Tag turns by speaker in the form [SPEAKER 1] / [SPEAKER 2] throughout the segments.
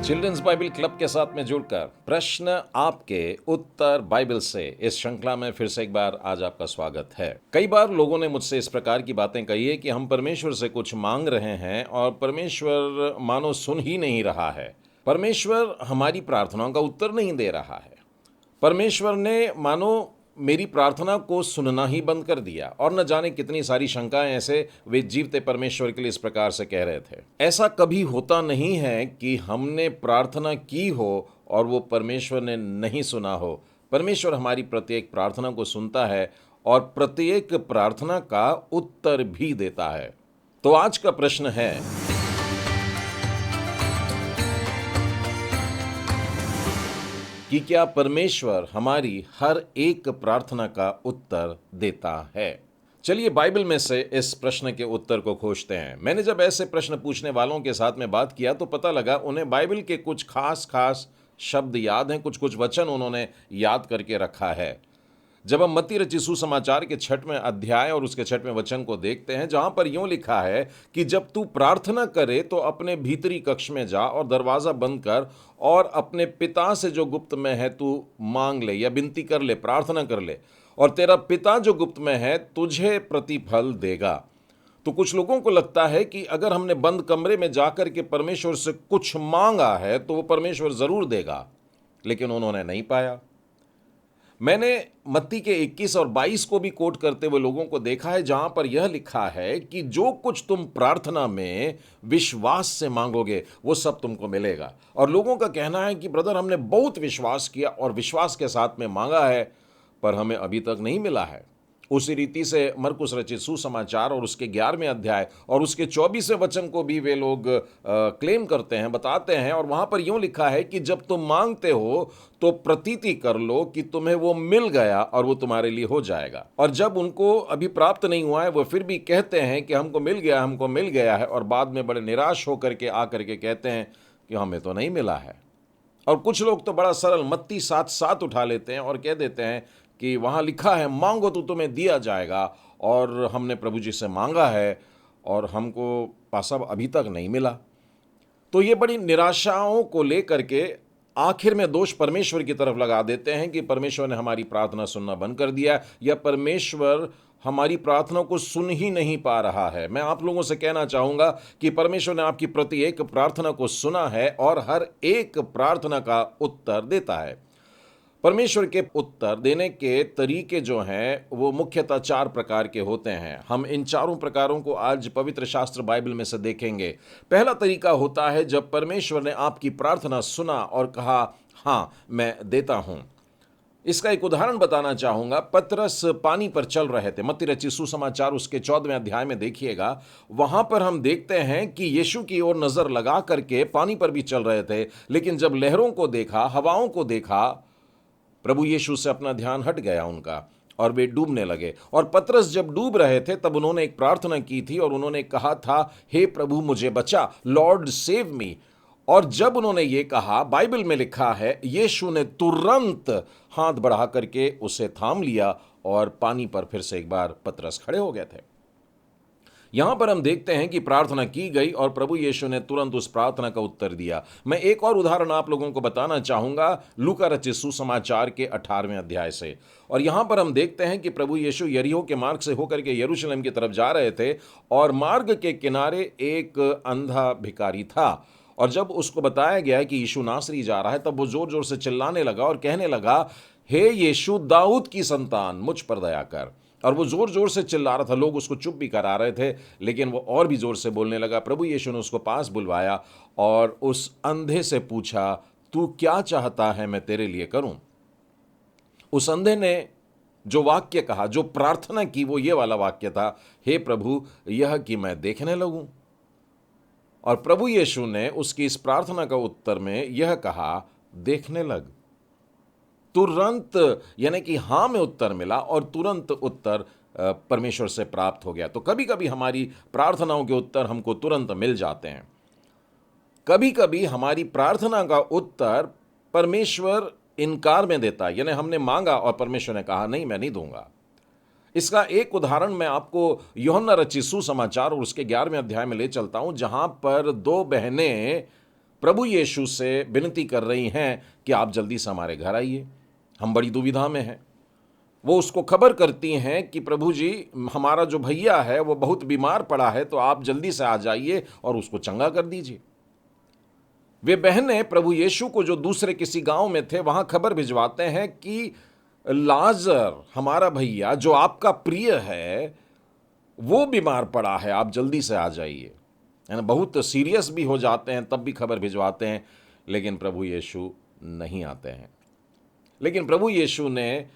[SPEAKER 1] Children's Bible club के साथ में जुड़कर प्रश्न आपके उत्तर बाइबल से इस श्रृंखला में फिर से एक बार आज आपका स्वागत है। कई बार लोगों ने मुझसे इस प्रकार की बातें कही है कि हम परमेश्वर से कुछ मांग रहे हैं और परमेश्वर मानो सुन ही नहीं रहा है। परमेश्वर हमारी प्रार्थनाओं का उत्तर नहीं दे रहा है। परमेश्वर ने मानो मेरी प्रार्थना को सुनना ही बंद कर दिया। और न जाने कितनी सारी शंकाएं ऐसे वे जीवते परमेश्वर के लिए इस प्रकार से कह रहे थे। ऐसा कभी होता नहीं है कि हमने प्रार्थना की हो और वो परमेश्वर ने नहीं सुना हो। परमेश्वर हमारी प्रत्येक प्रार्थना को सुनता है और प्रत्येक प्रार्थना का उत्तर भी देता है। तो आज का प्रश्न है, कि क्या परमेश्वर हमारी हर एक प्रार्थना का उत्तर देता है? चलिए बाइबल में से इस प्रश्न के उत्तर को खोजते हैं। मैंने जब ऐसे प्रश्न पूछने वालों के साथ में बात किया तो पता लगा उन्हें बाइबल के कुछ खास शब्द याद हैं, कुछ वचन उन्होंने याद करके रखा है। जब हम मत्ती रचित सुसमाचार के 6वें अध्याय और उसके 6वें वचन को देखते हैं, जहां पर यूं लिखा है कि जब तू प्रार्थना करे तो अपने भीतरी कक्ष में जा और दरवाजा बंद कर और अपने पिता से जो गुप्त में है तू मांग ले या विनती कर ले, प्रार्थना कर ले, और तेरा पिता जो गुप्त में है तुझे प्रतिफल देगा। तो कुछ लोगों को लगता है कि अगर हमने बंद कमरे में जाकर के परमेश्वर से कुछ मांगा है तो वो परमेश्वर जरूर देगा, लेकिन उन्होंने नहीं पाया। मैंने मत्ती के 21 और 22 को भी कोट करते हुए लोगों को देखा है, जहां पर यह लिखा है कि जो कुछ तुम प्रार्थना में विश्वास से मांगोगे वो सब तुमको मिलेगा। और लोगों का कहना है कि ब्रदर हमने बहुत विश्वास किया और विश्वास के साथ में मांगा है पर हमें अभी तक नहीं मिला है। उसी रीति से मरकुस रचित सुसमाचार और उसके 11वें अध्याय और उसके 24वें वचन को भी वे लोग क्लेम करते हैं, बताते हैं, और वहां पर यूं लिखा है कि जब तुम मांगते हो तो प्रतीति कर लो कि तुम्हें वो मिल गया और वो तुम्हारे लिए हो जाएगा। और जब उनको अभी प्राप्त नहीं हुआ है वो फिर भी कहते हैं कि हमको मिल गया है, और बाद में बड़े निराश होकर के आकर के कहते हैं कि हमें तो नहीं मिला है। और कुछ लोग तो बड़ा सरल मत्ती 7:7 उठा लेते हैं और कह देते हैं कि वहाँ लिखा है मांगो तो तुम्हें दिया जाएगा, और हमने प्रभु जी से मांगा है और हमको पासा अभी तक नहीं मिला। तो ये बड़ी निराशाओं को लेकर के आखिर में दोष परमेश्वर की तरफ लगा देते हैं कि परमेश्वर ने हमारी प्रार्थना सुनना बंद कर दिया या परमेश्वर हमारी प्रार्थना को सुन ही नहीं पा रहा है। मैं आप लोगों से कहना चाहूँगा कि परमेश्वर ने आपकी प्रत्येक प्रार्थना को सुना है और हर एक प्रार्थना का उत्तर देता है। परमेश्वर के उत्तर देने के तरीके जो हैं वो मुख्यतः 4 प्रकार के होते हैं। हम इन चारों प्रकारों को आज पवित्र शास्त्र बाइबल में से देखेंगे। पहला तरीका होता है जब परमेश्वर ने आपकी प्रार्थना सुना और कहा हाँ मैं देता हूं। इसका एक उदाहरण बताना चाहूंगा। पतरस पानी पर चल रहे थे। मत्ती रचित सुसमाचार उसके 14वें अध्याय में देखिएगा, वहां पर हम देखते हैं कि यीशु की ओर नजर लगा करके पानी पर भी चल रहे थे, लेकिन जब लहरों को देखा, हवाओं को देखा, प्रभु यीशु से अपना ध्यान हट गया उनका और वे डूबने लगे। और पतरस जब डूब रहे थे तब उन्होंने एक प्रार्थना की थी और उन्होंने कहा था, हे प्रभु मुझे बचा, लॉर्ड सेव मी। और जब उन्होंने ये कहा, बाइबल में लिखा है यीशु ने तुरंत हाथ बढ़ा करके उसे थाम लिया और पानी पर फिर से एक बार पतरस खड़े हो गए थे। यहां पर हम देखते हैं कि प्रार्थना की गई और प्रभु यीशु ने तुरंत उस प्रार्थना का उत्तर दिया। मैं एक और उदाहरण आप लोगों को बताना चाहूंगा लूका रचित सुसमाचार के 18वें अध्याय से। और यहां पर हम देखते हैं कि प्रभु यीशु यरीहो के मार्ग से होकर के यरूशलेम की तरफ जा रहे थे और मार्ग के किनारे एक अंधा भिखारी था। और जब उसको बताया गया कि यीशु नासरी जा रहा है तब वो जोर जोर से चिल्लाने लगा और कहने लगा, हे यीशु दाऊद की संतान मुझ पर दया कर। और वो जोर जोर से चिल्ला रहा था। लोग उसको चुप भी करा रहे थे, लेकिन वो और भी जोर से बोलने लगा। प्रभु यीशु ने उसको पास बुलवाया और उस अंधे से पूछा, तू क्या चाहता है मैं तेरे लिए करूं? उस अंधे ने जो वाक्य कहा, जो प्रार्थना की, वो ये वाला वाक्य था, हे प्रभु यह कि मैं देखने लगूं। और प्रभु यीशु ने उसकी इस प्रार्थना का उत्तर में यह कहा, देखने लग। तुरंत, यानी कि हां में उत्तर मिला और तुरंत उत्तर परमेश्वर से प्राप्त हो गया। तो कभी कभी हमारी प्रार्थनाओं के उत्तर हमको तुरंत मिल जाते हैं। कभी कभी हमारी प्रार्थना का उत्तर परमेश्वर इनकार में देता है, यानी हमने मांगा और परमेश्वर ने कहा नहीं मैं नहीं दूंगा। इसका एक उदाहरण मैं आपको यूहन्ना रचित सुसमाचार और उसके 11वें अध्याय में ले चलता हूं, जहां पर 2 बहनें प्रभु यीशु से विनती कर रही हैं कि आप जल्दी से हमारे घर आइए, हम बड़ी दुविधा में हैं। वो उसको खबर करती हैं कि प्रभु जी, हमारा जो भैया है वो बहुत बीमार पड़ा है, तो आप जल्दी से आ जाइए और उसको चंगा कर दीजिए। वे बहनें प्रभु यीशु को, जो दूसरे किसी गांव में थे, वहां खबर भिजवाते हैं कि लाजर, हमारा भैया जो आपका प्रिय है, वो बीमार पड़ा है, आप जल्दी से आ जाइए। है ना, बहुत सीरियस भी हो जाते हैं, तब भी खबर भिजवाते हैं, लेकिन प्रभु यीशु नहीं आते हैं। लेकिन प्रभु यीशु ने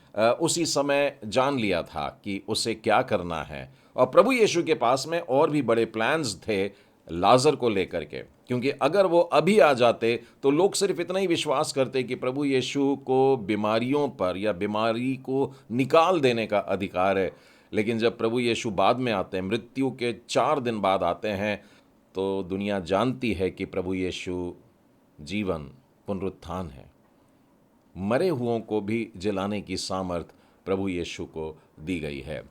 [SPEAKER 1] उसी समय जान लिया था कि उसे क्या करना है, और प्रभु यीशु के पास में और भी बड़े प्लान्स थे लाजर को लेकर के, क्योंकि अगर वो अभी आ जाते तो लोग सिर्फ इतना ही विश्वास करते कि प्रभु यीशु को बीमारियों पर या बीमारी को निकाल देने का अधिकार है। लेकिन जब प्रभु यीशु बाद में आते हैं, मृत्यु के 4 दिन बाद आते हैं, तो दुनिया जानती है कि प्रभु यीशु जीवन, पुनरुत्थान है। मरे हुओं को भी जिलाने की सामर्थ प्रभु यीशु को दी गई है।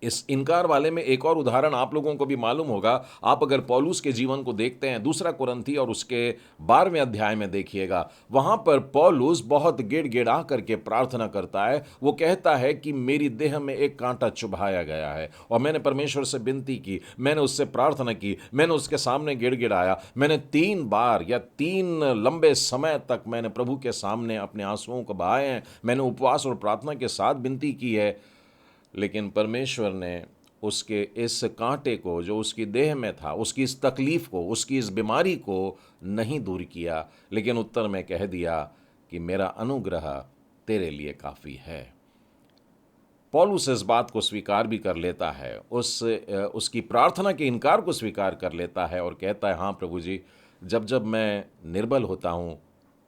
[SPEAKER 1] इस इनकार वाले में एक और उदाहरण आप लोगों को भी मालूम होगा। आप अगर पौलुस के जीवन को देखते हैं, दूसरा कुरिन्थी और उसके 12वें अध्याय में देखिएगा, वहां पर पौलुस बहुत गिड़गिड़ा करके प्रार्थना करता है। वो कहता है कि मेरी देह में एक कांटा चुभाया गया है, और मैंने परमेश्वर से विनती की, मैंने उससे प्रार्थना की, मैंने उसके सामने गिड़गिड़ाया, मैंने 3 बार या 3 लंबे समय तक मैंने प्रभु के सामने अपने आंसुओं को बहाए हैं, मैंने उपवास और प्रार्थना के साथ विनती की है। लेकिन परमेश्वर ने उसके इस कांटे को, जो उसकी देह में था, उसकी इस तकलीफ को, उसकी इस बीमारी को नहीं दूर किया, लेकिन उत्तर में कह दिया कि मेरा अनुग्रह तेरे लिए काफ़ी है। पौलुस इस बात को स्वीकार भी कर लेता है, उसकी प्रार्थना के इनकार को स्वीकार कर लेता है और कहता है, हाँ प्रभु जी, जब जब मैं निर्बल होता हूँ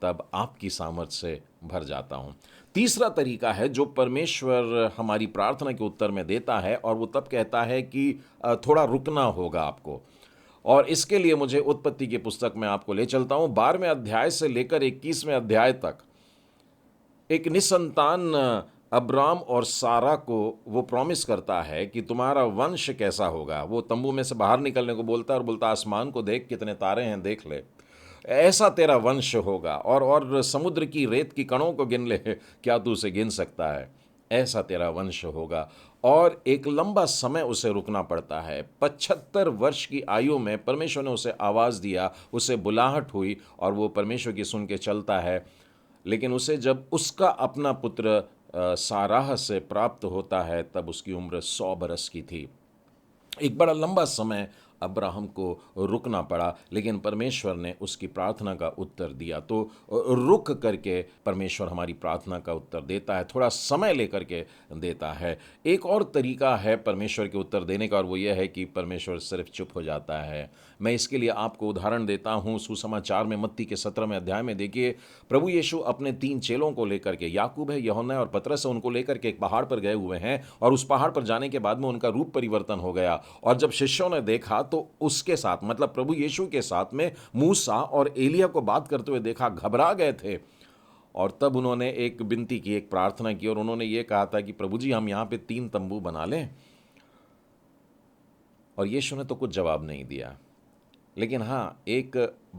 [SPEAKER 1] तब आपकी सामर्थ्य से भर जाता हूँ। तीसरा तरीका है जो परमेश्वर हमारी प्रार्थना के उत्तर में देता है, और वो तब कहता है कि थोड़ा रुकना होगा आपको। और इसके लिए मुझे उत्पत्ति की पुस्तक में आपको ले चलता हूँ। 12वें अध्याय से लेकर 21वें अध्याय तक एक निसंतान अब्राम और सारा को वो प्रॉमिस करता है कि तुम्हारा वंश कैसा होगा। वो तंबू में से बाहर निकलने को बोलता है और बोलता, आसमान को देख, कितने तारे हैं, देख ले, ऐसा तेरा वंश होगा, और समुद्र की रेत की कणों को गिन ले, क्या तू उसे गिन सकता है, ऐसा तेरा वंश होगा। और एक लंबा समय उसे रुकना पड़ता है। 75 वर्ष की आयु में परमेश्वर ने उसे आवाज़ दिया, उसे बुलाहट हुई, और वो परमेश्वर की सुन के चलता है। लेकिन उसे जब उसका अपना पुत्र साराह से प्राप्त होता है, तब उसकी उम्र 100 बरस की थी। एक बड़ा लंबा समय अब्राहम को रुकना पड़ा, लेकिन परमेश्वर ने उसकी प्रार्थना का उत्तर दिया। तो रुक करके परमेश्वर हमारी प्रार्थना का उत्तर देता है, थोड़ा समय लेकर के देता है। एक और तरीका है परमेश्वर के उत्तर देने का, और वो ये है कि परमेश्वर सिर्फ चुप हो जाता है। मैं इसके लिए आपको उदाहरण देता हूँ। सुसमाचार में मत्ती के 17वें अध्याय में देखिए, प्रभु यीशु अपने 3 चेलों को लेकर के, याकूब है, यूहन्ना है और पतरस है, उनको लेकर के एक पहाड़ पर गए हुए हैं, और उस पहाड़ पर जाने के बाद में उनका रूप परिवर्तन हो गया। और जब शिष्यों ने देखा तो उसके साथ, मतलब प्रभु यीशु के साथ में मूसा और एलिया को बात करते हुए देखा, घबरा गए थे। और तब उन्होंने एक विनती की, एक प्रार्थना की, और उन्होंने ये कहा था कि प्रभु जी, हम यहाँ पे 3 तंबू बना लें। और यीशु ने तो कुछ जवाब नहीं दिया, लेकिन हाँ, एक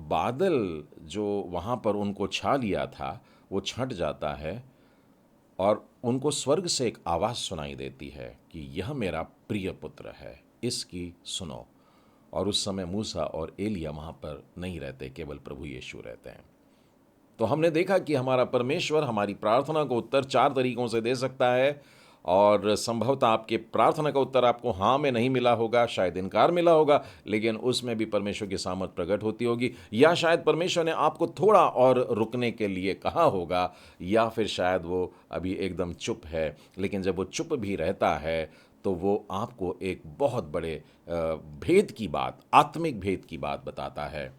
[SPEAKER 1] बादल जो वहाँ पर उनको छा लिया था वो छंट जाता है, और उनको स्वर्ग से एक आवाज़ सुनाई देती है कि यह मेरा प्रिय पुत्र है, इसकी सुनो। और उस समय मूसा और एलिया वहाँ पर नहीं रहते, केवल प्रभु यीशु रहते हैं। तो हमने देखा कि हमारा परमेश्वर हमारी प्रार्थना को उत्तर 4 तरीकों से दे सकता है, और संभवतः आपके प्रार्थना का उत्तर आपको हाँ में नहीं मिला होगा, शायद इनकार मिला होगा, लेकिन उसमें भी परमेश्वर की सामर्थ प्रकट होती होगी। या शायद परमेश्वर ने आपको थोड़ा और रुकने के लिए कहा होगा, या फिर शायद वो अभी एकदम चुप है। लेकिन जब वो चुप भी रहता है तो वो आपको एक बहुत बड़े भेद की बात, आत्मिक भेद की बात बताता है।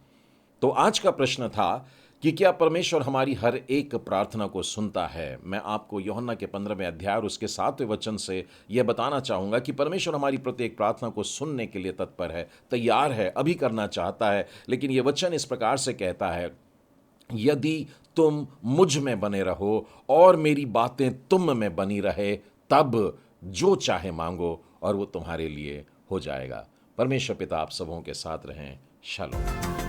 [SPEAKER 1] तो आज का प्रश्न था कि क्या परमेश्वर हमारी हर एक प्रार्थना को सुनता है। मैं आपको यूहन्ना के 15वें अध्याय और उसके 7वें वचन से यह बताना चाहूँगा कि परमेश्वर हमारी प्रत्येक प्रार्थना को सुनने के लिए तत्पर है, तैयार है, अभी करना चाहता है। लेकिन यह वचन इस प्रकार से कहता है, यदि तुम मुझ में बने रहो और मेरी बातें तुम में बनी रहे, तब जो चाहे मांगो और वो तुम्हारे लिए हो जाएगा। परमेश्वर पिता आप सबों के साथ रहें। शालोम।